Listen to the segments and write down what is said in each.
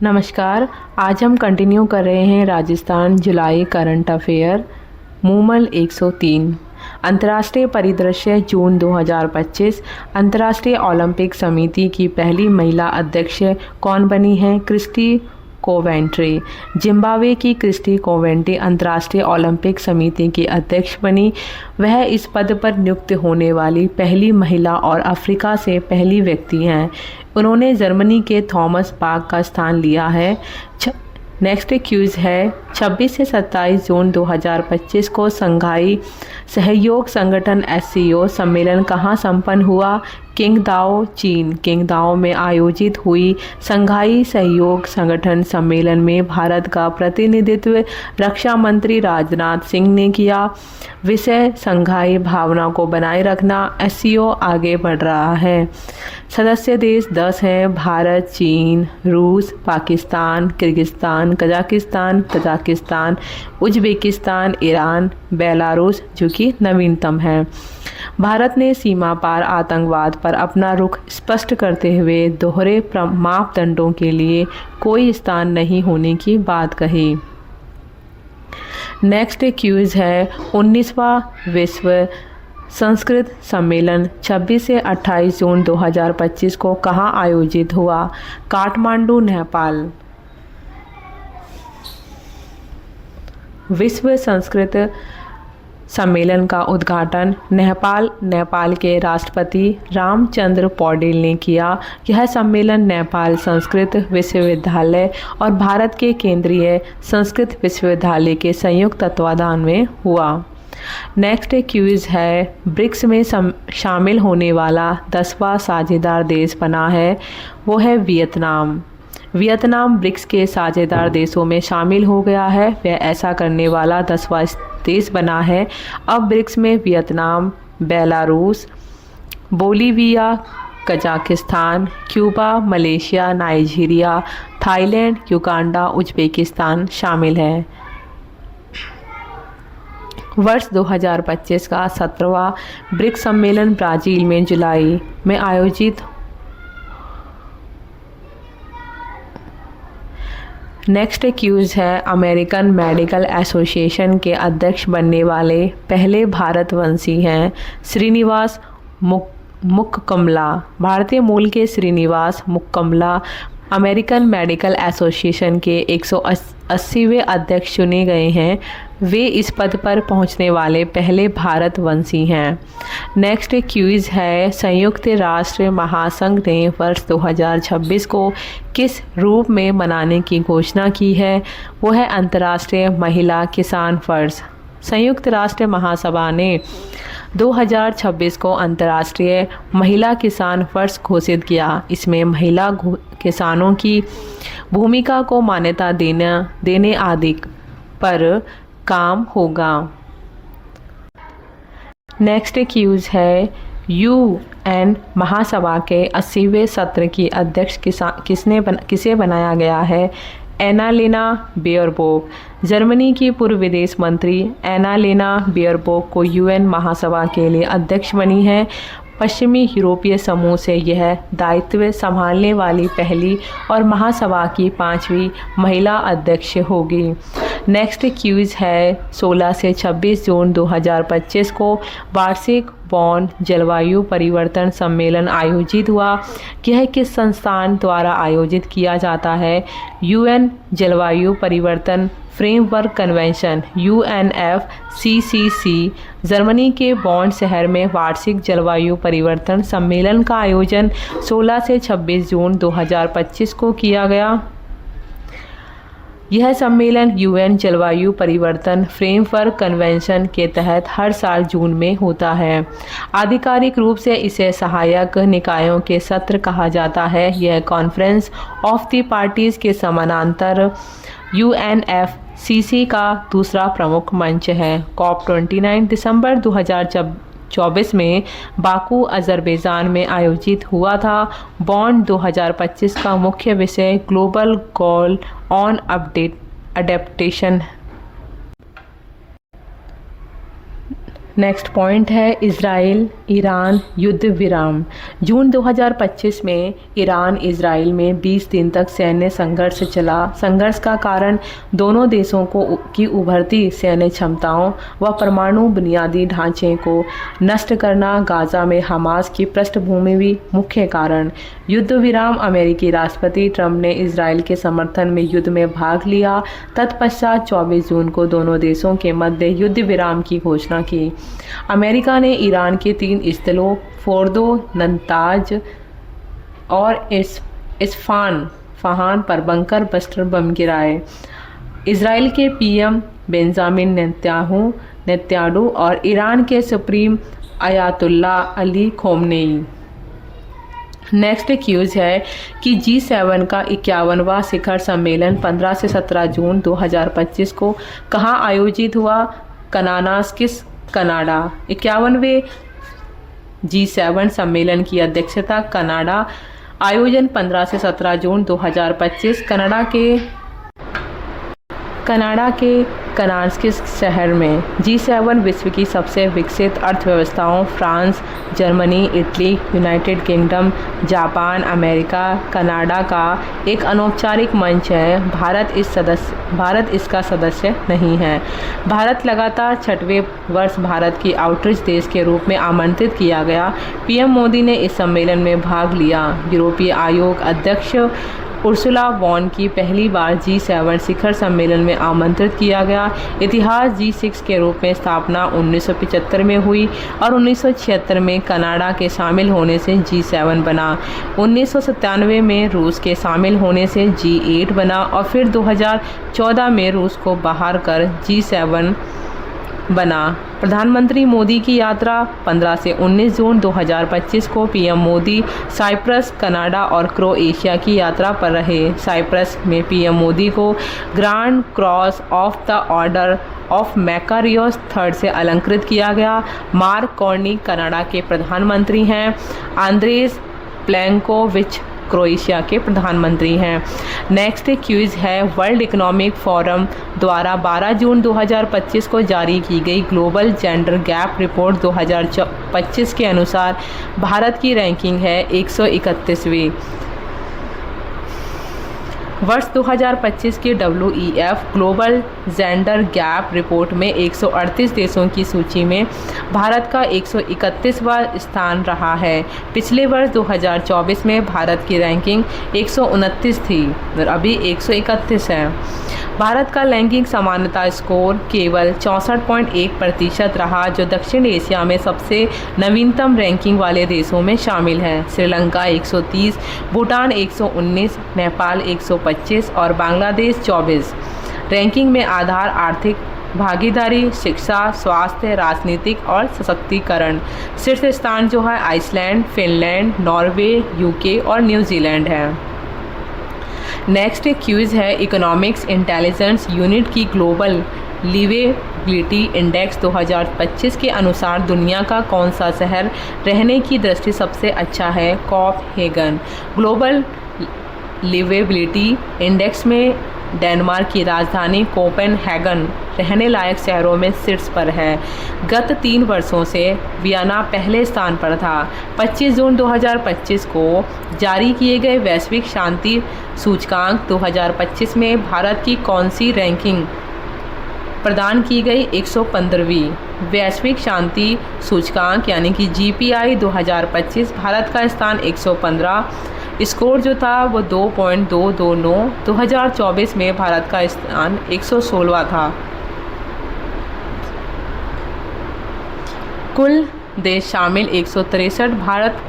नमस्कार। आज हम कंटिन्यू कर रहे हैं राजस्थान जुलाई करंट अफेयर मूमल 103 अंतर्राष्ट्रीय परिदृश्य जून 2025। अंतर्राष्ट्रीय ओलंपिक समिति की पहली महिला अध्यक्ष कौन बनी है? Christie Coventry. जिम्बाब्वे की क्रिस्टी कोवेंट्री अंतर्राष्ट्रीय ओलंपिक समिति की अध्यक्ष बनी। वह इस पद पर नियुक्त होने वाली पहली महिला और अफ्रीका से पहली व्यक्ति हैं। उन्होंने जर्मनी के थॉमस बाक का स्थान लिया है। नेक्स्ट क्यूज है 26 से 27 जून 2025 को संघाई सहयोग संगठन SCO सम्मेलन कहाँ संपन्न हुआ? किंगदाओ, चीन। किंगदाओ में आयोजित हुई संघाई सहयोग संगठन सम्मेलन में भारत का प्रतिनिधित्व रक्षा मंत्री राजनाथ सिंह ने किया। विषय संघाई भावना को बनाए रखना। SCO आगे बढ़ रहा है। सदस्य देश 10 हैं: भारत, चीन, रूस, Pakistan, Kyrgyzstan, Kazakhstan, Uzbekistan, Iran, Belarus जो कि नवीनतम है। भारत ने सीमा पार आतंकवाद पर अपना रुख स्पष्ट करते हुए दोहरे मापदंडों के लिए कोई स्थान नहीं होने की बात कही। नेक्स्ट क्यूज है 19वां विश्व संस्कृत सम्मेलन 26 से 28 जून 2025 को कहाँ आयोजित हुआ? काठमांडू, नेपाल। विश्व संस्कृत सम्मेलन का उद्घाटन नेपाल के राष्ट्रपति रामचंद्र पौडेल ने किया। यह सम्मेलन नेपाल संस्कृत विश्वविद्यालय और भारत के केंद्रीय संस्कृत विश्वविद्यालय के संयुक्त तत्वाधान में हुआ। नेक्स्ट क्यूज है ब्रिक्स में शामिल होने वाला 10वां साझेदार देश बना है। वो है वियतनाम। वियतनाम ब्रिक्स के साझेदार देशों में शामिल हो गया है। वह ऐसा करने वाला 10वां देश बना है। अब ब्रिक्स में Vietnam, Belarus, Bolivia, Kazakhstan, Cuba, Malaysia, Nigeria, Thailand, Uganda, Uzbekistan शामिल है। वर्ष 2025 का 17वां ब्रिक्स सम्मेलन ब्राज़ील में जुलाई में आयोजित। नेक्स्ट क्यूज है अमेरिकन मेडिकल एसोसिएशन के अध्यक्ष बनने वाले पहले भारतवंशी हैं श्रीनिवास मुक्कमला। भारतीय मूल के श्रीनिवास मुक्कमला अमेरिकन मेडिकल एसोसिएशन के 180वें अध्यक्ष चुने गए हैं। वे इस पद पर पहुंचने वाले पहले भारतवंशी हैं। नेक्स्ट क्यूज है संयुक्त राष्ट्र महासंघ ने वर्ष 2026 को किस रूप में मनाने की घोषणा की है? वो है अंतर्राष्ट्रीय महिला किसान वर्ष। संयुक्त राष्ट्र महासभा ने 2026 को अंतर्राष्ट्रीय महिला किसान वर्ष घोषित किया। इसमें महिला किसानों की भूमिका को मान्यता देने आदि पर काम होगा। नेक्स्ट क्यूज है UN महासभा के 80वें सत्र की अध्यक्ष किसे बनाया गया है? एनालेना बेयरबोक। जर्मनी की पूर्व विदेश मंत्री एनालेना बेयरबोक को UN महासभा के लिए अध्यक्ष बनी है। पश्चिमी यूरोपीय समूह से यह दायित्व संभालने वाली पहली और महासभा की 5वीं महिला अध्यक्ष होगी। नेक्स्ट क्यूज है 16 से 26 जून 2025 को वार्षिक बॉन जलवायु परिवर्तन सम्मेलन आयोजित हुआ। यह किस संस्थान द्वारा आयोजित किया जाता है? UN जलवायु परिवर्तन फ्रेमवर्क कन्वेंशन UNFCCC। जर्मनी के बॉन शहर में वार्षिक जलवायु परिवर्तन सम्मेलन का आयोजन 16 से 26 जून 2025 को किया गया। यह सम्मेलन UN जलवायु परिवर्तन फ्रेमवर्क कन्वेंशन के तहत हर साल जून में होता है। आधिकारिक रूप से इसे सहायक निकायों के सत्र कहा जाता है। यह कॉन्फ्रेंस ऑफ द पार्टीज के समानांतर UNFCCC का दूसरा प्रमुख मंच है। COP29 दिसंबर 2024 में बाकू अज़रबैजान में आयोजित हुआ था। बॉन्ड 2025 का मुख्य विषय global goal on adaptation. Next point है इज़राइल ईरान युद्ध विराम। जून 2025 में ईरान इज़राइल में 20 दिन तक सैन्य संघर्ष चला। संघर्ष का कारण दोनों देशों की उभरती सैन्य क्षमताओं व परमाणु बुनियादी ढांचे को नष्ट करना, गाजा में हमास की पृष्ठभूमि भी मुख्य कारण। युद्ध विराम अमेरिकी राष्ट्रपति ट्रंप ने इज़राइल के समर्थन में युद्ध में भाग लिया। तत्पश्चात 24 जून को दोनों देशों के मध्य युद्ध विराम की घोषणा की। अमेरिका ने ईरान के 3 स्थलों फोर्दो, नतांज और इस्फहान पर बंकर बस्टर बम गिराए। इज़राइल के पीएम बेंजामिन नेतन्याहू और ईरान के supreme Ayatollah Ali Khomeini. Next cues है कि G7 का 51वां शिखर सम्मेलन 15 से 17 जून 2025 को कहाँ आयोजित हुआ? Kananaskis, Canada. 51वें G7 सम्मेलन की अध्यक्षता कनाडा। आयोजन 15 से 17 जून 2025 कनाडा के कनानास्किस शहर में। G7 विश्व की सबसे विकसित अर्थव्यवस्थाओं France, Germany, Italy, United kingdom, Japan, America, Canada का एक अनौपचारिक मंच है। भारत इसका सदस्य नहीं है। भारत लगातार 6वें वर्ष भारत की आउटरीच देश के रूप में आमंत्रित किया गया। पीएम मोदी ने इस सम्मेलन में भाग लिया। यूरोपीय आयोग अध्यक्ष उर्सुला वॉन की पहली बार G7 शिखर सम्मेलन में आमंत्रित किया गया। इतिहास G6 के रूप में स्थापना 1975 में हुई और 1976 में कनाडा के शामिल होने से G7 बना। 1997 में रूस के शामिल होने से G8 बना और फिर 2014 में रूस को बाहर कर G7 बना। प्रधानमंत्री मोदी की यात्रा 15 से 19 जून 2025 को पीएम मोदी साइप्रस, कनाडा और क्रोएशिया की यात्रा पर रहे। साइप्रस में पीएम मोदी को grand cross of the order of Makarios III से अलंकृत किया गया। मार्क कार्नी कनाडा के प्रधानमंत्री हैं। आंद्रेस प्लेनकोविच क्रोएशिया के प्रधानमंत्री हैं। नेक्स्ट क्यूज है वर्ल्ड इकोनॉमिक फोरम द्वारा 12 जून 2025 को जारी की गई ग्लोबल जेंडर गैप रिपोर्ट 2025 के अनुसार भारत की रैंकिंग है 131वीं। वर्ष 2025 के WEF global gender gap report में 138 देशों की सूची में भारत का 131वां स्थान रहा है। पिछले वर्ष 2024 में भारत की रैंकिंग 129 थी और अभी 131 है। भारत का लैंगिक समानता स्कोर केवल 64.1% रहा, जो दक्षिण एशिया में सबसे नवीनतम रैंकिंग वाले देशों में शामिल है। श्रीलंका 130, भूटान 119, नेपाल 125 और बांग्लादेश 24। रैंकिंग में आधार आर्थिक भागीदारी, शिक्षा, स्वास्थ्य, राजनीतिक और सशक्तिकरण। शीर्ष स्थान जो है आइसलैंड, फिनलैंड, नॉर्वे, यूके और न्यूजीलैंड है। नेक्स्ट क्यूज है इकोनॉमिक्स इंटेलिजेंस यूनिट की ग्लोबल लिवेबिलिटी इंडेक्स 2025 के अनुसार दुनिया का कौन सा शहर रहने की दृष्टि सबसे अच्छा है? कोपेनहेगन। ग्लोबल लिवेबिलिटी इंडेक्स में डेनमार्क की राजधानी कोपेनहेगन रहने लायक शहरों में शीर्ष पर है। गत 3 वर्षों से वियना पहले स्थान पर था। 25 जून 2025 को जारी किए गए वैश्विक शांति सूचकांक 2025 में भारत की कौन सी रैंकिंग प्रदान की गई? 115वीं। वैश्विक शांति सूचकांक यानी कि GPI 2025 भारत का स्थान 115। स्कोर जो था वो 2.229। 2024 में भारत का स्थान 116वां था। कुल देश शामिल 163।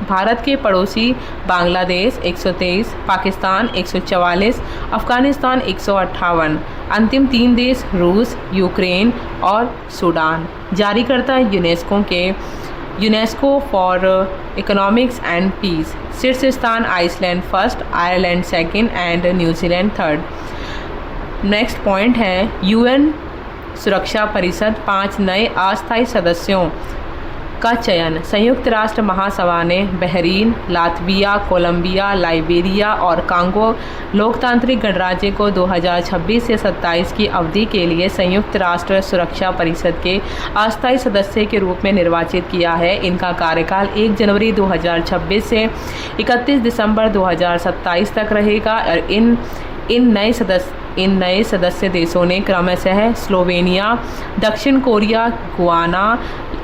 भारत के पड़ोसी बांग्लादेश 123, पाकिस्तान 144, अफगानिस्तान 158। अंतिम 3 देश रूस, यूक्रेन और सूडान। जारीकर्ता UNESCO for economics and peace. शीर्ष स्थान Iceland first, Ireland second and New Zealand third. Next point है UN सुरक्षा परिषद 5 नए अस्थायी सदस्यों का चयन। संयुक्त राष्ट्र महासभा ने बहरीन, लातविया, कोलंबिया, लाइबेरिया और कांगो लोकतांत्रिक गणराज्य को 2026 से 27 की अवधि के लिए संयुक्त राष्ट्र सुरक्षा परिषद के अस्थायी सदस्य के रूप में निर्वाचित किया है। इनका कार्यकाल 1 जनवरी 2026 से 31 दिसंबर 2027 तक रहेगा और इन नए सदस्य देशों ने क्रमशः स्लोवेनिया, दक्षिण कोरिया, गुयाना,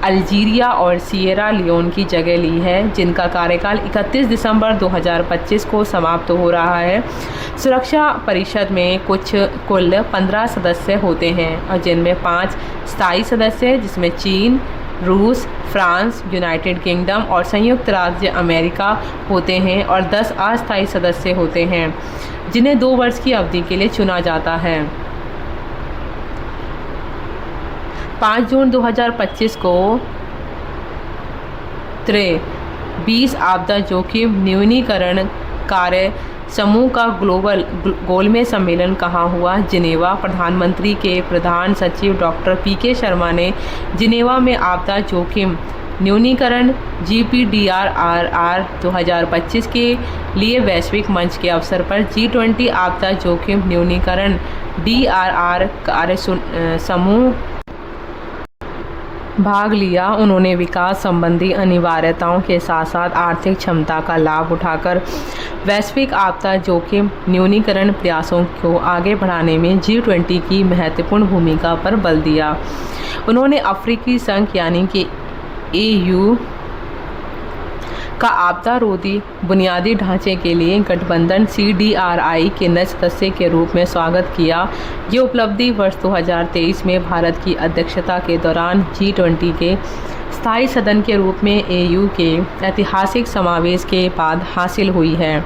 अल्जीरिया और सिएरा लियोन की जगह ली है, जिनका कार्यकाल 31 दिसंबर 2025 को समाप्त हो रहा है। सुरक्षा परिषद में कुल 15 सदस्य होते हैं और जिनमें 5 स्थायी सदस्य जिसमें चीन, रूस, फ्रांस, यूनाइटेड किंगडम और संयुक्त राज्य अमेरिका होते हैं और 10 अस्थायी सदस्य होते हैं जिन्हें 2 वर्ष की अवधि के लिए चुना जाता है। 5 जून 2025 को 20 आपदा जोखिम न्यूनीकरण कार्य समूह का गोलमेज सम्मेलन कहाँ हुआ? जिनेवा। प्रधानमंत्री के प्रधान सचिव डॉक्टर पीके शर्मा ने जिनेवा में आपदा जोखिम न्यूनीकरण GPDRR 2025 के लिए वैश्विक मंच के अवसर पर G20 आपदा जोखिम न्यूनीकरण DRR कार्य समूह भाग लिया। उन्होंने विकास संबंधी अनिवार्यताओं के साथ साथ आर्थिक क्षमता का लाभ उठाकर वैश्विक आपदा जोखिम न्यूनीकरण प्रयासों को आगे बढ़ाने में G20 की महत्वपूर्ण भूमिका पर बल दिया। उन्होंने अफ्रीकी संघ यानी कि AU का आपदा रोधी बुनियादी ढांचे के लिए गठबंधन CDRI के नए सदस्य के रूप में स्वागत किया। ये उपलब्धि वर्ष 2023 में भारत की अध्यक्षता के दौरान G20 के स्थायी सदन के रूप में AU के ऐतिहासिक समावेश के बाद हासिल हुई है।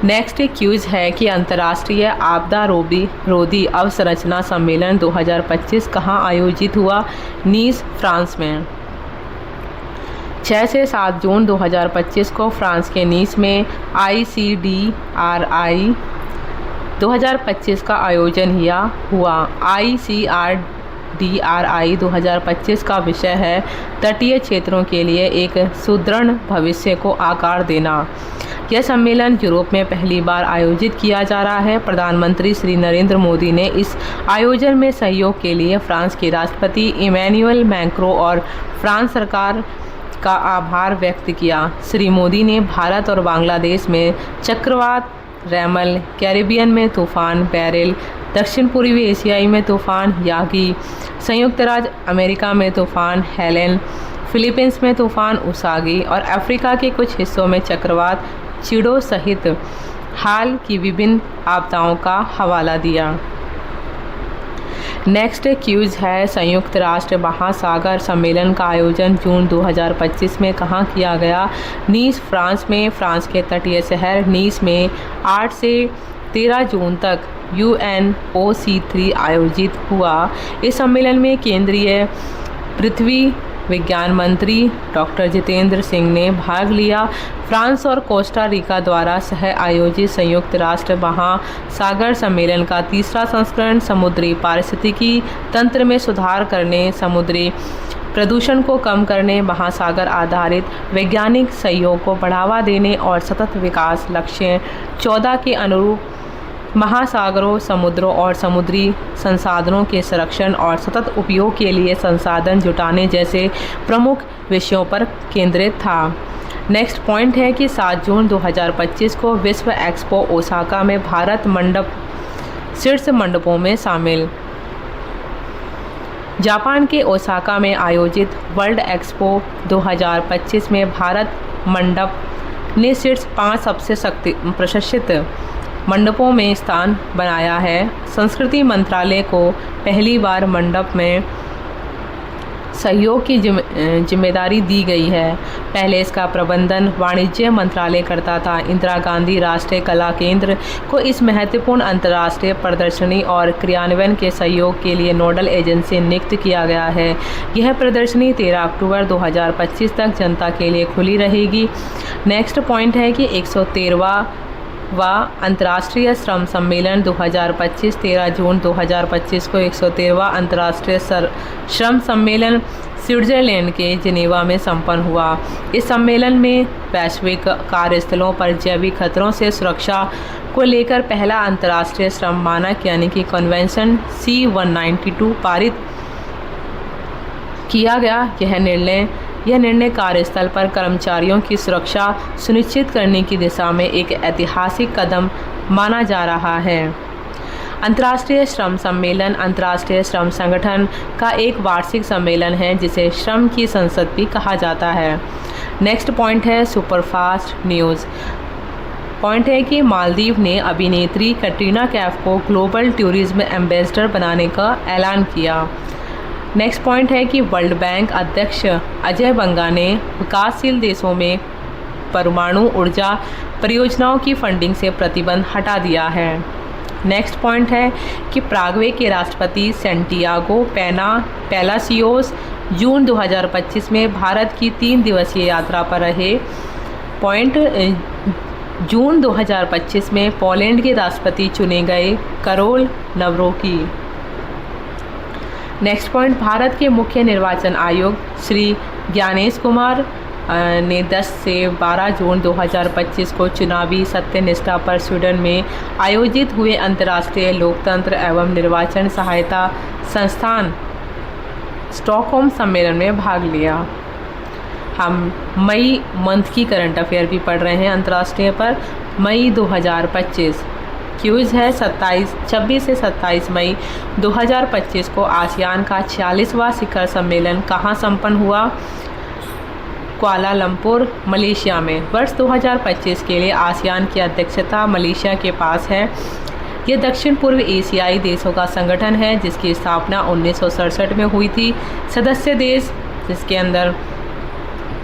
नेक्स्ट क्यूज है कि अंतर्राष्ट्रीय आपदा रोधी अवसंरचना सम्मेलन 2025 कहाँ आयोजित हुआ? नीस, फ्रांस में। 6 से 7 जून 2025 को फ्रांस के नीस में ICDRI 2025 का आयोजन हुआ। ICRDRI 2025 का विषय है तटीय क्षेत्रों के लिए एक सुदृढ़ भविष्य को आकार देना। यह सम्मेलन यूरोप में पहली बार आयोजित किया जा रहा है। प्रधानमंत्री श्री नरेंद्र मोदी ने इस आयोजन में सहयोग के लिए फ्रांस के राष्ट्रपति इमैनुअल मैक्रों और फ्रांस सरकार का आभार व्यक्त किया। श्री मोदी ने भारत और बांग्लादेश में चक्रवात रैमल, कैरिबियन में तूफान बेरिल, दक्षिण पूर्वी एशियाई में तूफान यागी, संयुक्त राज्य अमेरिका में तूफान हेलेन, फिलीपींस में तूफान उसागी और अफ्रीका के कुछ हिस्सों में चक्रवात चिडो सहित हाल की विभिन्न आपदाओं का हवाला दिया। नेक्स्ट क्यूज है संयुक्त राष्ट्र महासागर सम्मेलन का आयोजन जून 2025 में कहाँ किया गया? नीस, फ्रांस में। फ्रांस के तटीय शहर नीस में 8 से 13 जून तक UNOC3 आयोजित हुआ। इस सम्मेलन में केंद्रीय पृथ्वी विज्ञान मंत्री डॉक्टर जितेंद्र सिंह ने भाग लिया। फ्रांस और कोस्टा रिका द्वारा सह आयोजित संयुक्त राष्ट्र महासागर सम्मेलन का तीसरा संस्करण समुद्री पारिस्थितिकी तंत्र में सुधार करने, समुद्री प्रदूषण को कम करने, महासागर आधारित वैज्ञानिक सहयोग को बढ़ावा देने और सतत विकास लक्ष्य 14 के अनुरूप महासागरों, समुद्रों और समुद्री संसाधनों के संरक्षण और सतत उपयोग के लिए संसाधन जुटाने जैसे प्रमुख विषयों पर केंद्रित था। नेक्स्ट पॉइंट है कि 7 जून 2025 को विश्व एक्सपो ओसाका में भारत मंडप शीर्ष मंडपों में शामिल। जापान के ओसाका में आयोजित वर्ल्ड एक्सपो 2025 में भारत मंडप ने शीर्ष 5 सबसे प्रशिक्षित मंडपों में स्थान बनाया है। संस्कृति मंत्रालय को पहली बार मंडप में सहयोग की जिम्मेदारी दी गई है। पहले इसका प्रबंधन वाणिज्य मंत्रालय करता था। इंदिरा गांधी राष्ट्रीय कला केंद्र को इस महत्वपूर्ण अंतर्राष्ट्रीय प्रदर्शनी और क्रियान्वयन के सहयोग के लिए नोडल एजेंसी नियुक्त किया गया है। यह प्रदर्शनी 13 अक्टूबर 2025 तक जनता के लिए खुली रहेगी। नेक्स्ट पॉइंट है कि व अंतर्राष्ट्रीय श्रम सम्मेलन 2025 13 जून 2025 को 113वां अंतर्राष्ट्रीय श्रम सम्मेलन स्विट्जरलैंड के जिनेवा में संपन्न हुआ। इस सम्मेलन में वैश्विक कार्यस्थलों पर जैविक खतरों से सुरक्षा को लेकर पहला अंतर्राष्ट्रीय श्रम मानक यानी कि कन्वेंशन C-192 पारित किया गया। यह निर्णय कार्यस्थल पर कर्मचारियों की सुरक्षा सुनिश्चित करने की दिशा में एक ऐतिहासिक कदम माना जा रहा है। अंतर्राष्ट्रीय श्रम सम्मेलन अंतर्राष्ट्रीय श्रम संगठन का एक वार्षिक सम्मेलन है जिसे श्रम की संसद भी कहा जाता है। नेक्स्ट पॉइंट है सुपरफास्ट न्यूज़। पॉइंट है कि मालदीव ने अभिनेत्री कटरीना कैफ को ग्लोबल टूरिज्म एम्बेसडर बनाने का ऐलान किया। नेक्स्ट पॉइंट है कि वर्ल्ड बैंक अध्यक्ष अजय बंगा ने विकासशील देशों में परमाणु ऊर्जा परियोजनाओं की फंडिंग से प्रतिबंध हटा दिया है। नेक्स्ट पॉइंट है कि प्रागवे के राष्ट्रपति सैंटियागो पेलासियोस जून 2025 में भारत की 3 दिवसीय यात्रा पर रहे। पॉइंट जून 2025 में पोलैंड के राष्ट्रपति चुने गए करोल नवरोकी। नेक्स्ट पॉइंट भारत के मुख्य निर्वाचन आयोग श्री ज्ञानेश कुमार ने 10 से 12 जून 2025 को चुनावी सत्यनिष्ठा पर स्वीडन में आयोजित हुए अंतर्राष्ट्रीय लोकतंत्र एवं निर्वाचन सहायता संस्थान स्टॉकहोम सम्मेलन में भाग लिया। हम मई मंथ की करंट अफेयर भी पढ़ रहे हैं अंतर्राष्ट्रीय पर। मई 2025 क्यूज है 26 से 27 मई 2025 को आसियान का 46वां शिखर सम्मेलन कहाँ संपन्न हुआ? कुआलालंपुर मलेशिया में। वर्ष 2025 के लिए आसियान की अध्यक्षता मलेशिया के पास है। यह दक्षिण पूर्व एशियाई देशों का संगठन है जिसकी स्थापना 1967 में हुई थी। सदस्य देश जिसके अंदर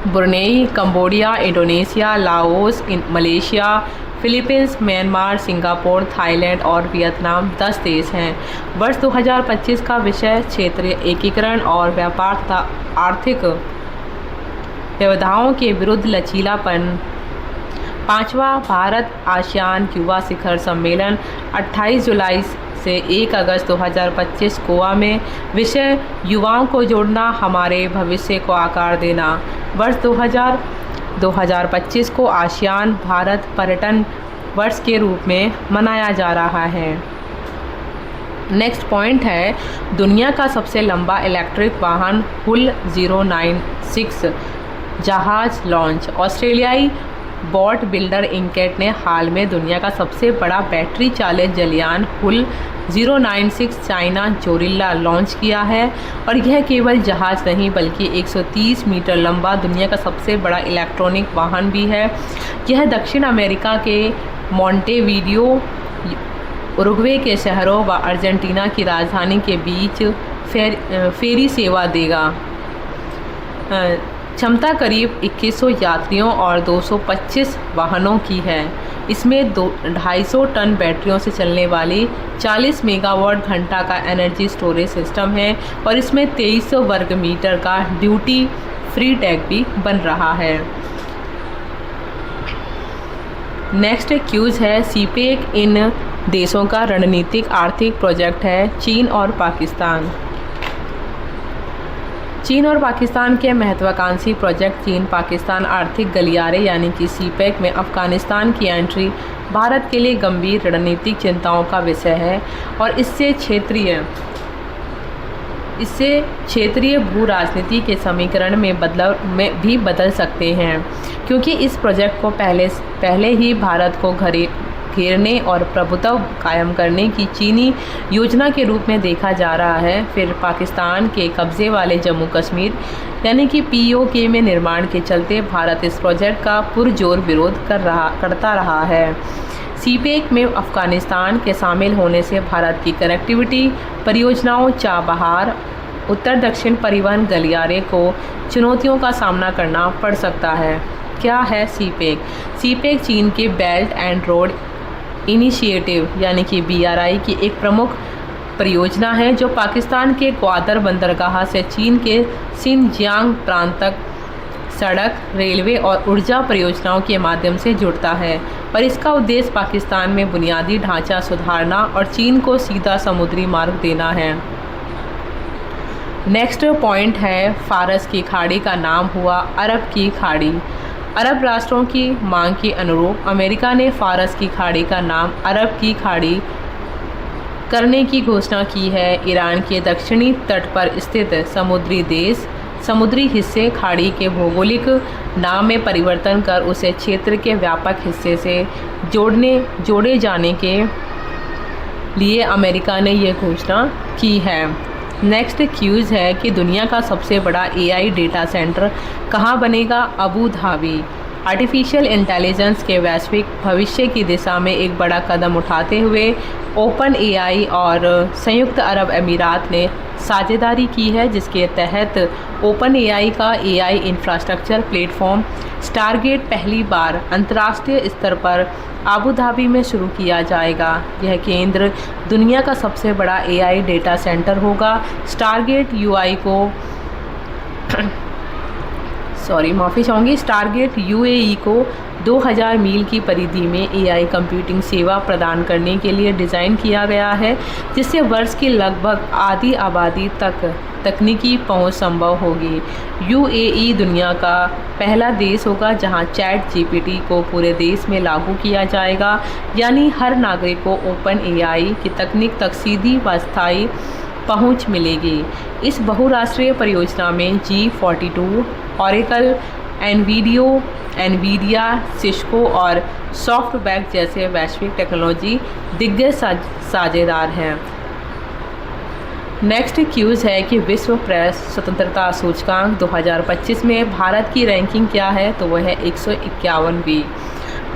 Brunei, Cambodia, Indonesia, Laos, Malaysia, Philippines, Myanmar, Singapore, Thailand और वियतनाम 10 देश हैं। वर्ष 2025 का विषय क्षेत्रीय एकीकरण और व्यापार तथा आर्थिक व्यवधाओं के विरुद्ध लचीलापन। 5वां भारत आसियान युवा शिखर सम्मेलन 28 जुलाई से 1 अगस्त 2025 गोवा में। विषय युवाओं को जोड़ना, हमारे भविष्य को आकार देना। वर्ष 2025 को आसियान भारत पर्यटन वर्ष के रूप में मनाया जा रहा है। नेक्स्ट पॉइंट है दुनिया का सबसे लंबा इलेक्ट्रिक वाहन हुल 096 जहाज लॉन्च। ऑस्ट्रेलियाई बोट बिल्डर इंकेट ने हाल में दुनिया का सबसे बड़ा बैटरी चालित जलयान हुल 096 चाइना जोरिल्ला लॉन्च किया है और यह केवल जहाज़ नहीं बल्कि 130 मीटर लंबा दुनिया का सबसे बड़ा इलेक्ट्रॉनिक वाहन भी है। यह दक्षिण अमेरिका के मोंटेवीडियो, उरुग्वे के शहरों व अर्जेंटीना की राजधानी के बीच फेरी सेवा देगा। क्षमता करीब 2100 यात्रियों और 225 वाहनों की है। इसमें 250 टन बैटरियों से चलने वाली 40 मेगावाट घंटा का एनर्जी स्टोरेज सिस्टम है और इसमें 2300 वर्ग मीटर का ड्यूटी फ्री टैग भी बन रहा है। नेक्स्ट क्यूज है सीपेक इन देशों का रणनीतिक आर्थिक प्रोजेक्ट है चीन और पाकिस्तान। चीन और पाकिस्तान के महत्वाकांक्षी प्रोजेक्ट चीन पाकिस्तान आर्थिक गलियारे यानी कि सीपेक में अफगानिस्तान की एंट्री भारत के लिए गंभीर रणनीतिक चिंताओं का विषय है और इससे क्षेत्रीय भू राजनीति के समीकरण में बदलाव में भी बदल सकते हैं क्योंकि इस प्रोजेक्ट को पहले ही भारत को घेरने और प्रभुत्व कायम करने की चीनी योजना के रूप में देखा जा रहा है। फिर पाकिस्तान के कब्जे वाले जम्मू कश्मीर यानी कि POK में निर्माण के चलते भारत इस प्रोजेक्ट का पुरजोर विरोध करता रहा है। सीपेक में अफगानिस्तान के शामिल होने से भारत की कनेक्टिविटी परियोजनाओं, चाबहार, उत्तर दक्षिण परिवहन गलियारे को चुनौतियों का सामना करना पड़ सकता है। क्या है सीपेक? सीपेक चीन के बेल्ट एंड रोड इनिशिएटिव यानी कि BRI की एक प्रमुख परियोजना है जो पाकिस्तान के ग्वादर बंदरगाह से चीन के सिनजियांग प्रांत तक सड़क, रेलवे और ऊर्जा परियोजनाओं के माध्यम से जुड़ता है। और इसका उद्देश्य पाकिस्तान में बुनियादी ढांचा सुधारना और चीन को सीधा समुद्री मार्ग देना है। नेक्स्ट पॉइंट है फारस की खाड़ी का नाम हुआ अरब की खाड़ी। अरब राष्ट्रों की मांग के अनुरूप अमेरिका ने फारस की खाड़ी का नाम अरब की खाड़ी करने की घोषणा की है। ईरान के दक्षिणी तट पर स्थित समुद्री हिस्से खाड़ी के भौगोलिक नाम में परिवर्तन कर उसे क्षेत्र के व्यापक हिस्से से जोड़े जाने के लिए अमेरिका ने यह घोषणा की है। नेक्स्ट क्यूज़ है कि दुनिया का सबसे बड़ा एआई डेटा सेंटर कहाँ बनेगा? Abu Dhabi. आर्टिफिशियल इंटेलिजेंस के वैश्विक भविष्य की दिशा में एक बड़ा कदम उठाते हुए ओपन एआई और संयुक्त अरब अमीरात ने साझेदारी की है, जिसके तहत ओपन एआई का एआई इंफ्रास्ट्रक्चर प्लेटफॉर्म स्टारगेट पहली बार अंतर्राष्ट्रीय स्तर पर आबू धाबी में शुरू किया जाएगा। यह केंद्र दुनिया का सबसे बड़ा एआई डेटा सेंटर होगा। स्टारगेट स्टारगेट यूएई को 2000 मील की परिधि में एआई कंप्यूटिंग सेवा प्रदान करने के लिए डिज़ाइन किया गया है, जिससे वर्ष की लगभग आधी आबादी तक तकनीकी पहुंच संभव होगी। यूएई दुनिया का पहला देश होगा जहां चैट जीपीटी को पूरे देश में लागू किया जाएगा, यानी हर नागरिक को ओपन एआई की तकनीक तक सीधी व स्थायी पहुंच मिलेगी। इस बहुराष्ट्रीय परियोजना में G42, ऑरेकल, एनवीडिया, सिस्को और सॉफ्टबैंक जैसे वैश्विक टेक्नोलॉजी दिग्गज साझेदार हैं। नेक्स्ट क्यूज़ है कि विश्व प्रेस स्वतंत्रता सूचकांक 2025 में भारत की रैंकिंग क्या है? तो वह है 151वीं।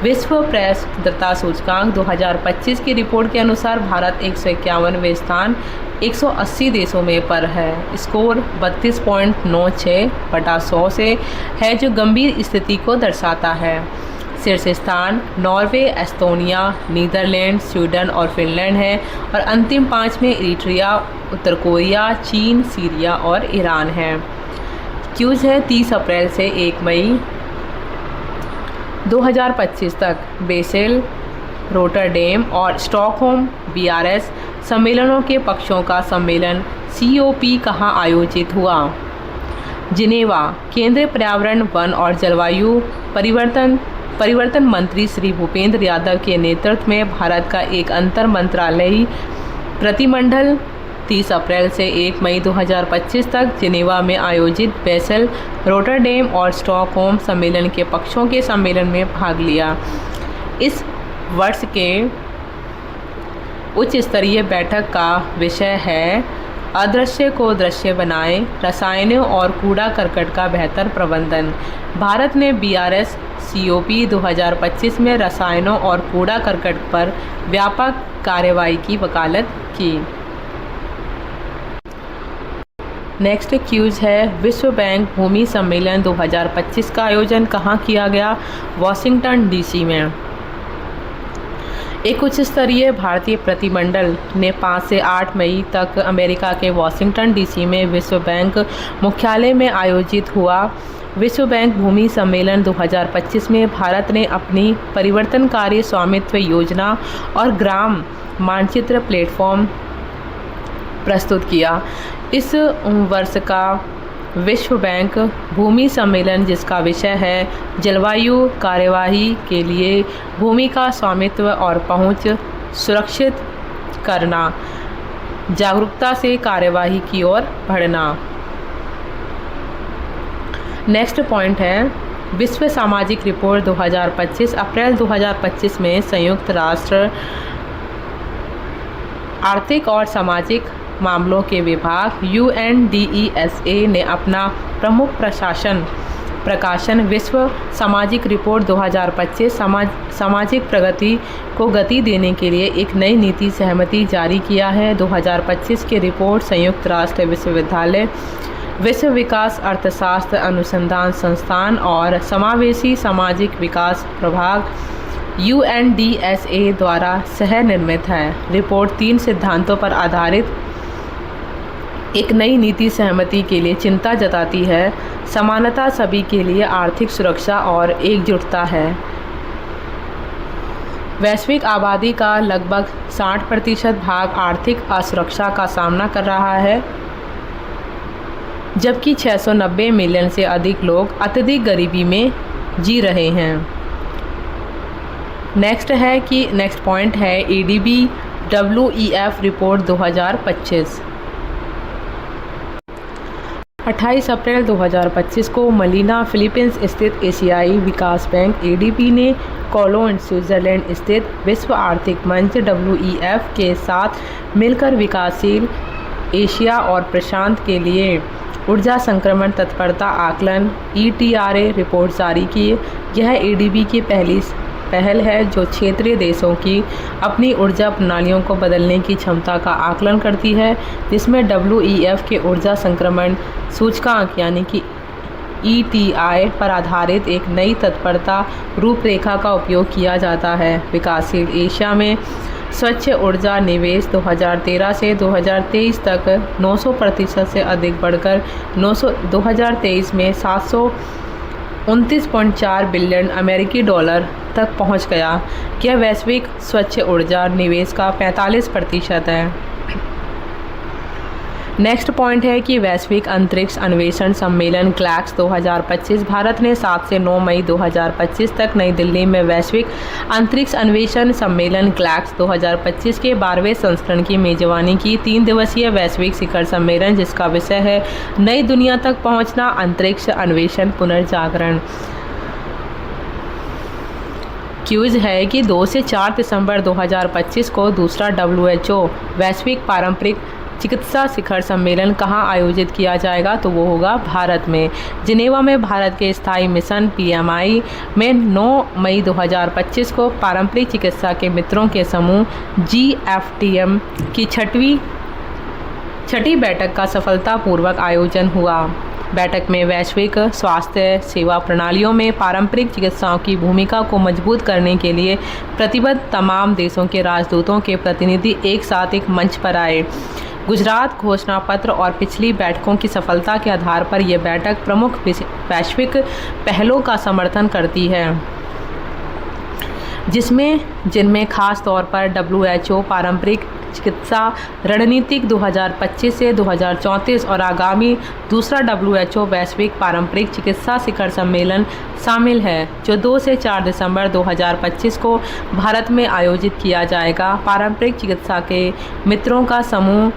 विश्व प्रेस स्वतंत्रता सूचकांक 2025 की रिपोर्ट के अनुसार भारत 151वें स्थान 180 देशों में पर है। स्कोर 32.96/100 से है, जो गंभीर स्थिति को दर्शाता है। शीर्ष स्थान नॉर्वे, एस्तोनिया, नीदरलैंड, स्वीडन और फिनलैंड है और अंतिम 5 में इरिट्रिया, उत्तर कोरिया, चीन, सीरिया और ईरान है। क्यूज़ है 30 अप्रैल से 1 मई 2025 तक बेसेल, रोटरडेम और स्टॉकहोम BRS सम्मेलनों के पक्षों का सम्मेलन COP कहाँ आयोजित हुआ? जिनेवा। केंद्रीय पर्यावरण, वन और जलवायु परिवर्तन मंत्री श्री भूपेंद्र यादव के नेतृत्व में भारत का एक अंतर मंत्रालयी प्रतिमंडल 30 अप्रैल से 1 मई 2025 तक जिनेवा में आयोजित बेसेल, रोटरडेम और स्टॉकहोम सम्मेलन के पक्षों के सम्मेलन में भाग लिया। इस वर्ष के उच्च स्तरीय बैठक का विषय है अदृश्य को दृश्य बनाएं, रसायनों और कूड़ा करकट का बेहतर प्रबंधन। भारत ने BRS COP 2025 में रसायनों और कूड़ा करकट पर व्यापक कार्रवाई की वकालत की। नेक्स्ट क्यूज़ है विश्व बैंक भूमि सम्मेलन 2025 का आयोजन कहाँ किया गया? वॉशिंगटन DC में। एक उच्च स्तरीय भारतीय प्रतिमंडल ने 5 से 8 मई तक अमेरिका के वॉशिंगटन DC में विश्व बैंक मुख्यालय में आयोजित हुआ। विश्व बैंक भूमि सम्मेलन 2025 में भारत ने अपनी परिवर्तनकारी स्वामित्व योजना और ग्राम मानचित्र प्लेटफॉर्म प्रस्तुत किया। इस वर्ष का विश्व बैंक भूमि सम्मेलन, जिसका विषय है जलवायु कार्यवाही के लिए भूमि का स्वामित्व और पहुंच सुरक्षित करना, जागरूकता से कार्यवाही की ओर बढ़ना। नेक्स्ट पॉइंट है विश्व सामाजिक रिपोर्ट 2025। अप्रैल 2025 में संयुक्त राष्ट्र आर्थिक और सामाजिक मामलों के विभाग UNDESA ने अपना प्रमुख प्रकाशन विश्व सामाजिक रिपोर्ट 2025 सामाजिक प्रगति को गति देने के लिए एक नई नीति सहमति जारी किया है। 2025 की रिपोर्ट संयुक्त राष्ट्र विश्वविद्यालय, विश्व विकास अर्थशास्त्र अनुसंधान संस्थान और समावेशी सामाजिक विकास प्रभाग UNDSA द्वारा सह निर्मित है। रिपोर्ट 3 सिद्धांतों पर आधारित एक नई नीति सहमति के लिए चिंता जताती है। समानता, सभी के लिए आर्थिक सुरक्षा और एकजुटता है। वैश्विक आबादी का लगभग 60% भाग आर्थिक असुरक्षा का सामना कर रहा है, जबकि 690 मिलियन से अधिक लोग अत्यधिक गरीबी में जी रहे हैं। नेक्स्ट पॉइंट है ADB WEF रिपोर्ट 2025। 28 अप्रैल 2025 को मनीला, फिलीपींस स्थित एशियाई विकास बैंक ADB ने कोलोन, स्विट्जरलैंड स्थित विश्व आर्थिक मंच WEF के साथ मिलकर विकासशील एशिया और प्रशांत के लिए ऊर्जा संक्रमण तत्परता आकलन ETRA रिपोर्ट जारी की। यह ADB की पहल है जो क्षेत्रीय देशों की अपनी ऊर्जा प्रणालियों को बदलने की क्षमता का आकलन करती है, जिसमें WEF के ऊर्जा संक्रमण सूचकांक यानी कि ETI पर आधारित एक नई तत्परता रूपरेखा का उपयोग किया जाता है। विकासशील एशिया में स्वच्छ ऊर्जा निवेश 2013 से 2023 तक 900% से अधिक बढ़कर 2023 में 729.4 बिलियन अमेरिकी डॉलर तक पहुंच गया। यह वैश्विक स्वच्छ ऊर्जा निवेश का 45% है। नेक्स्ट पॉइंट है कि वैश्विक अंतरिक्ष अन्वेषण सम्मेलन क्लैक्स 2025। भारत ने 7 से 9 मई 2025 तक नई दिल्ली में वैश्विक अंतरिक्ष अन्वेषण सम्मेलन क्लैक्स 2025 के 12वें संस्करण की मेजबानी की। 3 दिवसीय वैश्विक शिखर सम्मेलन जिसका विषय है नई दुनिया तक पहुंचना, अंतरिक्ष अन्वेषण पुनर्जागरण। क्यूज है कि 2 से 4 दिसंबर 2025 को दूसरा WHO वैश्विक पारंपरिक चिकित्सा शिखर सम्मेलन कहाँ आयोजित किया जाएगा, तो वो होगा भारत में, जिनेवा में। भारत के स्थायी मिशन PMI में 9 मई 2025 को पारंपरिक चिकित्सा के मित्रों के समूह GFTM की छठी बैठक का सफलतापूर्वक आयोजन हुआ। बैठक में वैश्विक स्वास्थ्य सेवा प्रणालियों में पारंपरिक चिकित्साओं की भूमिका को मजबूत करने के लिए प्रतिबद्ध तमाम देशों के राजदूतों के प्रतिनिधि एक साथ एक मंच पर आए। गुजरात घोषणा पत्र और पिछली बैठकों की सफलता के आधार पर यह बैठक प्रमुख वैश्विक पहलों का समर्थन करती है, जिनमें खास तौर पर WHO पारंपरिक चिकित्सा रणनीतिक 2025 से 2034 और आगामी दूसरा WHO वैश्विक पारंपरिक चिकित्सा शिखर सम्मेलन शामिल है, जो 2 से 4 दिसंबर 2025 को भारत में आयोजित किया जाएगा। पारंपरिक चिकित्सा के मित्रों का समूह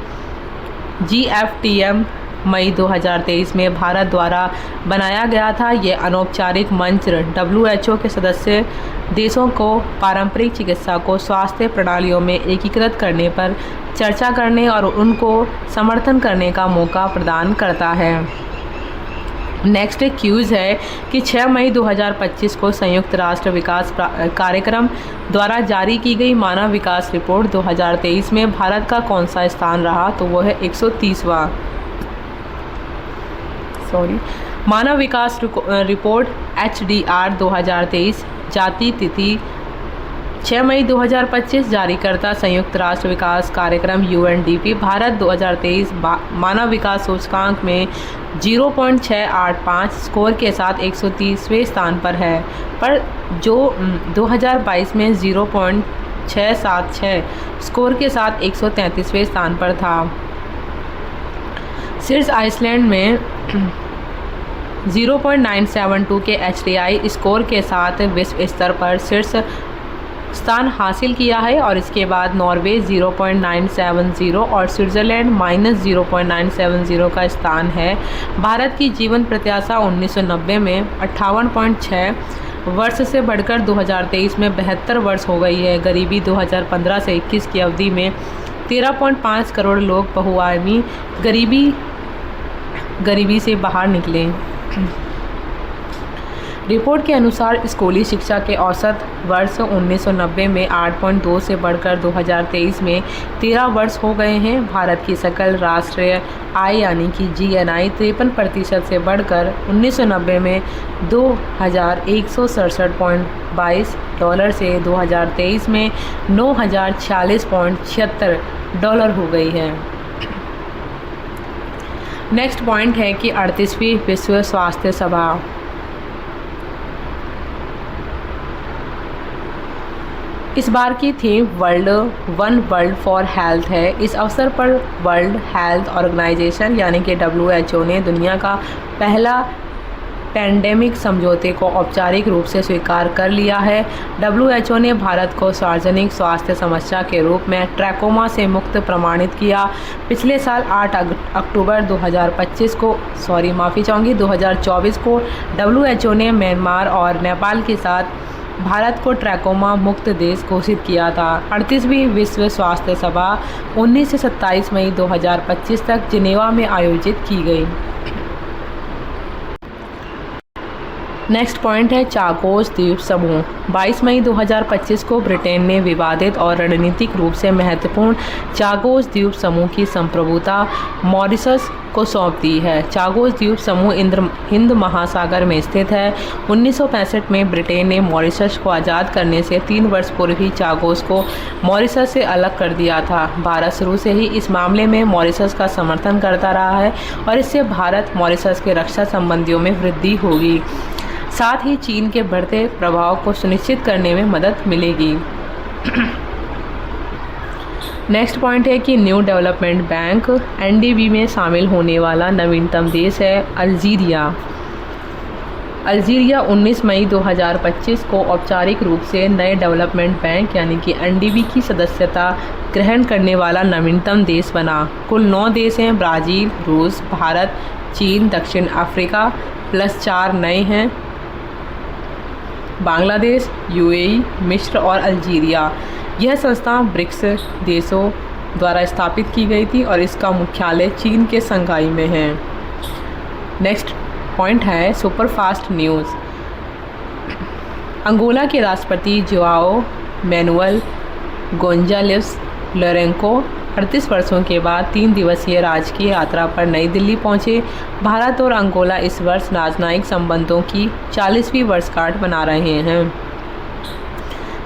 GFTM मई 2023 में भारत द्वारा बनाया गया था। ये अनौपचारिक मंच WHO के सदस्य देशों को पारंपरिक चिकित्सा को स्वास्थ्य प्रणालियों में एकीकृत करने पर चर्चा करने और उनको समर्थन करने का मौका प्रदान करता है। नेक्स्ट क्यूज है कि 6 मई 2025 को संयुक्त राष्ट्र विकास कार्यक्रम द्वारा जारी की गई मानव विकास रिपोर्ट 2023 में भारत का कौन सा स्थान रहा, तो वो है 130वां। मानव विकास रिपोर्ट HDR 2023 जाती तिथि 6 मई 2025। जारीकर्ता संयुक्त राष्ट्र विकास कार्यक्रम UNDP। भारत 2023 मानव विकास सूचकांक में 0.685 स्कोर के साथ 130वें स्थान पर है, पर जो 2022 में 0.676 स्कोर के साथ 133वें स्थान पर था। शीर्ष आइसलैंड में 0.972 के HDI स्कोर के साथ विश्व स्तर पर शीर्ष स्थान हासिल किया है, और इसके बाद नॉर्वे 0.970 और स्विट्ज़रलैंड -0.970 का स्थान है। भारत की जीवन प्रत्याशा 1990 में 58.6 वर्ष से बढ़कर 2023 में 72 वर्ष हो गई है। गरीबी 2015 से 21 की अवधि में 13.5 करोड़ लोग बहुआयामी गरीबी से बाहर निकले। रिपोर्ट के अनुसार स्कूली शिक्षा के औसत वर्ष 1990 में 8.2 से बढ़कर 2023 में 13 वर्ष हो गए हैं। भारत की सकल राष्ट्रीय आय यानी कि GNI 53% से बढ़कर 1990 में $2,167.22 से 2023 में $9,046.76 हो गई है। नेक्स्ट पॉइंट है कि 38वीं विश्व स्वास्थ्य सभा इस बार की थीम वर्ल्ड फॉर हेल्थ है। इस अवसर पर वर्ल्ड हेल्थ ऑर्गेनाइजेशन यानी कि WHO ने दुनिया का पहला पैंडेमिक समझौते को औपचारिक रूप से स्वीकार कर लिया है। WHO ने भारत को सार्वजनिक स्वास्थ्य समस्या के रूप में ट्रैकोमा से मुक्त प्रमाणित किया। पिछले साल 8 अक्टूबर 2024 को WHO ने म्यांमार और नेपाल के साथ भारत को ट्रैकोमा मुक्त देश घोषित किया था। 38वीं विश्व स्वास्थ्य सभा 19 से 27 मई 2025 तक जिनेवा में आयोजित की गई। नेक्स्ट पॉइंट है चागोस द्वीप समूह। 22 मई 2025 को ब्रिटेन ने विवादित और रणनीतिक रूप से महत्वपूर्ण चागोस द्वीप समूह की संप्रभुता मॉरिशस को सौंप दी है। चागोस द्वीप समूह हिंद महासागर में स्थित है। 1965 में ब्रिटेन ने मॉरिशस को आज़ाद करने से 3 वर्ष पूर्व ही चागोस को मॉरिशस से अलग कर दिया था। भारत शुरू से ही इस मामले में मॉरिशस का समर्थन करता रहा है और इससे भारत मॉरिशस के रक्षा संबंधियों में वृद्धि होगी। साथ ही चीन के बढ़ते प्रभाव को सुनिश्चित करने में मदद मिलेगी। नेक्स्ट पॉइंट है कि न्यू डेवलपमेंट बैंक NDB में शामिल होने वाला नवीनतम देश है अल्जीरिया। अल्जीरिया 19 मई 2025 को औपचारिक रूप से नए डेवलपमेंट बैंक यानी कि NDB की सदस्यता ग्रहण करने वाला नवीनतम देश बना। कुल 9 देश हैं, ब्राज़ील, रूस, भारत, चीन, दक्षिण अफ्रीका प्लस 4 नए हैं, बांग्लादेश, UAE, मिस्र और अल्जीरिया। यह संस्था ब्रिक्स देशों द्वारा स्थापित की गई थी और इसका मुख्यालय चीन के शंघाई में है। नेक्स्ट पॉइंट है सुपरफास्ट न्यूज़। अंगोला के राष्ट्रपति जोआओ मैनुअल गोंजालेस लोरेंको 38 वर्षों के बाद 3 दिवसीय राजकीय यात्रा पर नई दिल्ली पहुंचे। भारत और अंगोला इस वर्ष राजनयिक संबंधों की 40वीं वर्षगांठ मना रहे हैं।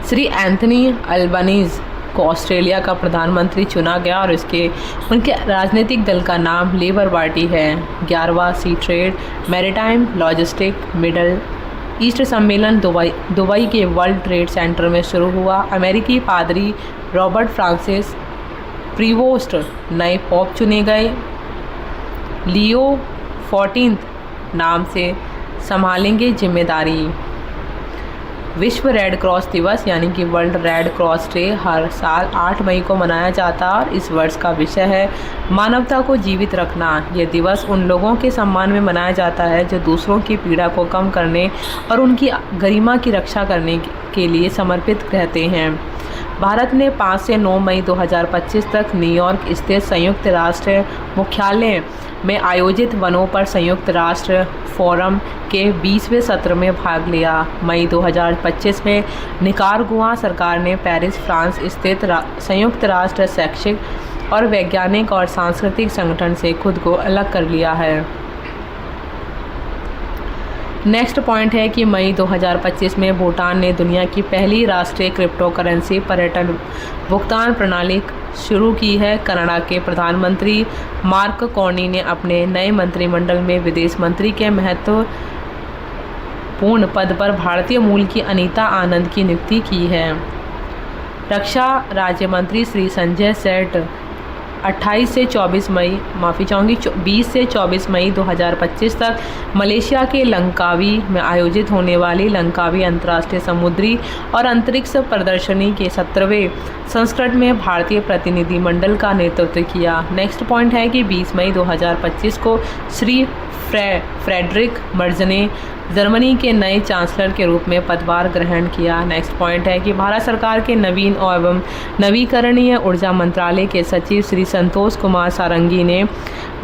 श्री एंथनी अल्बानीज़ को ऑस्ट्रेलिया का प्रधानमंत्री चुना गया और उनके राजनीतिक दल का नाम लेबर पार्टी है। 11वां sea trade maritime logistic middle east सम्मेलन दुबई के वर्ल्ड ट्रेड सेंटर में शुरू हुआ। अमेरिकी पादरी रॉबर्ट फ्रांसिस प्रीवोस्ट नए पोप चुने गए। लियो 14 नाम से संभालेंगे जिम्मेदारी। विश्व रेड क्रॉस दिवस यानी कि वर्ल्ड रेड क्रॉस डे हर साल 8 मई को मनाया जाता है और इस वर्ष का विषय है मानवता को जीवित रखना। यह दिवस उन लोगों के सम्मान में मनाया जाता है जो दूसरों की पीड़ा को कम करने और उनकी गरिमा की रक्षा करने के लिए समर्पित रहते हैं। भारत ने 5 से 9 मई 2025 तक न्यूयॉर्क स्थित संयुक्त राष्ट्र मुख्यालय में आयोजित वनों पर संयुक्त राष्ट्र फोरम के 20वें सत्र में भाग लिया। मई 2025 में निकारागुआ सरकार ने पेरिस फ्रांस स्थित संयुक्त राष्ट्र शैक्षिक और वैज्ञानिक और सांस्कृतिक संगठन से खुद को अलग कर लिया है। नेक्स्ट पॉइंट है कि मई 2025 में भूटान ने दुनिया की पहली राष्ट्रीय क्रिप्टो करेंसी पर्यटन भुगतान प्रणाली शुरू की है। कनाडा के प्रधानमंत्री मार्क कार्नी ने अपने नए मंत्रिमंडल में विदेश मंत्री के महत्वपूर्ण पद पर भारतीय मूल की अनीता आनंद की नियुक्ति की है। रक्षा राज्य मंत्री श्री संजय सेठ 20 से 24 मई 2025 तक मलेशिया के लंकावी में आयोजित होने वाली लंकावी अंतर्राष्ट्रीय समुद्री और अंतरिक्ष प्रदर्शनी के 17वें संस्करण में भारतीय प्रतिनिधिमंडल का नेतृत्व किया। नेक्स्ट पॉइंट है कि 20 मई 2025 को श्री फ्रेडरिक मर्ज ने जर्मनी के नए चांसलर के रूप में पदभार ग्रहण किया। नेक्स्ट पॉइंट है कि भारत सरकार के नवीन एवं नवीकरणीय ऊर्जा मंत्रालय के सचिव श्री संतोष कुमार सारंगी ने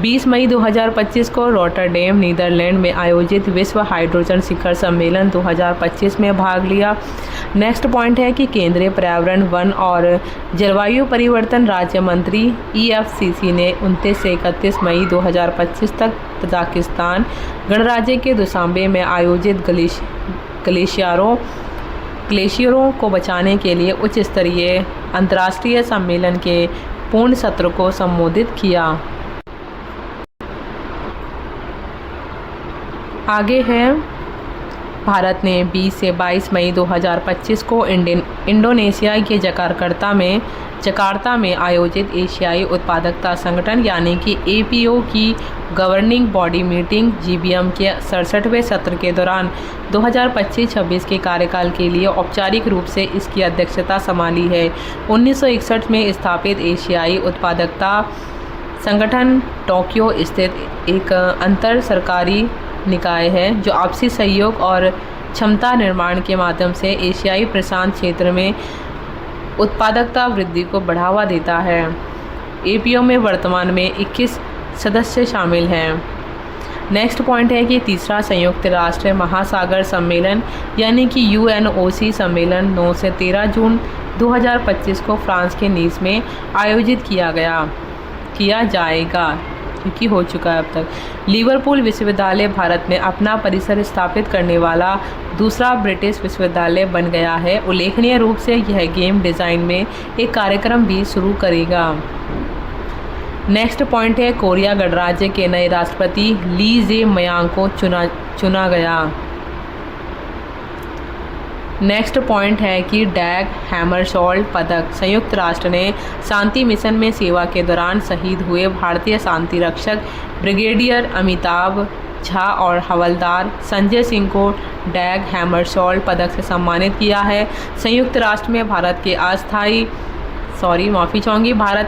20 मई 2025 को रॉटरडैम नीदरलैंड में आयोजित विश्व हाइड्रोजन शिखर सम्मेलन 2025 में भाग लिया। नेक्स्ट पॉइंट है कि केंद्रीय पर्यावरण वन और जलवायु परिवर्तन राज्य मंत्री EFCC ने 29 से 31 मई 2025 तक तजाकिस्तान गणराज्य के दुशांबे में आयोजित ग्लेशियरों को बचाने के लिए उच्च स्तरीय अंतर्राष्ट्रीय सम्मेलन के पूर्ण सत्र को संबोधित किया। आगे है भारत ने 20 से 22 मई 2025 को इंडोनेशिया के जकार्ता में आयोजित एशियाई उत्पादकता संगठन यानी कि एपीओ की गवर्निंग बॉडी मीटिंग जीबीएम के 67वें सत्र के दौरान 2025-26 के कार्यकाल के लिए औपचारिक रूप से इसकी अध्यक्षता संभाली है। 1961 में स्थापित एशियाई उत्पादकता संगठन टोक्यो स्थित एक अंतर सरकारी निकाय है जो आपसी सहयोग और क्षमता निर्माण के माध्यम से एशियाई प्रशांत क्षेत्र में उत्पादकता वृद्धि को बढ़ावा देता है। एपीओ में वर्तमान में 21 सदस्य शामिल हैं। नेक्स्ट पॉइंट है कि तीसरा संयुक्त राष्ट्र महासागर सम्मेलन यानी कि यूएनओसी सम्मेलन 9 से 13 जून 2025 को फ्रांस के नीस में आयोजित किया जाएगा, क्योंकि हो चुका है अब तक। लिवरपूल विश्वविद्यालय भारत में अपना परिसर स्थापित करने वाला दूसरा ब्रिटिश विश्वविद्यालय बन गया है। उल्लेखनीय रूप से यह गेम डिज़ाइन में एक कार्यक्रम भी शुरू करेगा। नेक्स्ट पॉइंट है कोरिया गणराज्य के नए राष्ट्रपति ली जे मयांग को चुना गया। नेक्स्ट पॉइंट है कि डैग हैमरशोल्ड पदक संयुक्त राष्ट्र ने शांति मिशन में सेवा के दौरान शहीद हुए भारतीय शांति रक्षक ब्रिगेडियर अमिताभ झा और हवलदार संजय सिंह को डैग हैमरशोल्ड पदक से सम्मानित किया है। संयुक्त राष्ट्र में भारत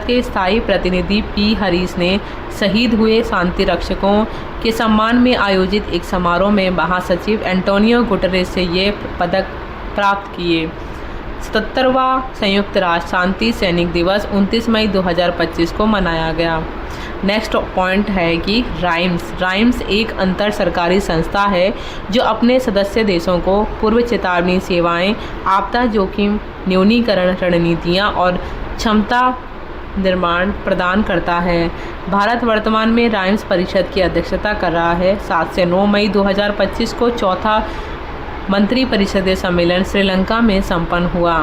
के स्थायी प्रतिनिधि पी हरीश ने शहीद हुए शांति रक्षकों के सम्मान में आयोजित एक समारोह में महासचिव एंटोनियो गुटेरेस से ये पदक प्राप्त किए। 77वां संयुक्त राष्ट्र शांति सैनिक दिवस 29 मई 2025 को मनाया गया। नेक्स्ट पॉइंट है कि राइम्स एक अंतर सरकारी संस्था है जो अपने सदस्य देशों को पूर्व चेतावनी सेवाएं, आपदा जोखिम न्यूनीकरण रणनीतियां और क्षमता निर्माण प्रदान करता है। भारत वर्तमान में राइम्स परिषद की अध्यक्षता कर रहा है। 7 से 9 मई 2025 को चौथा मंत्रिपरिषदीय सम्मेलन श्रीलंका में संपन्न हुआ।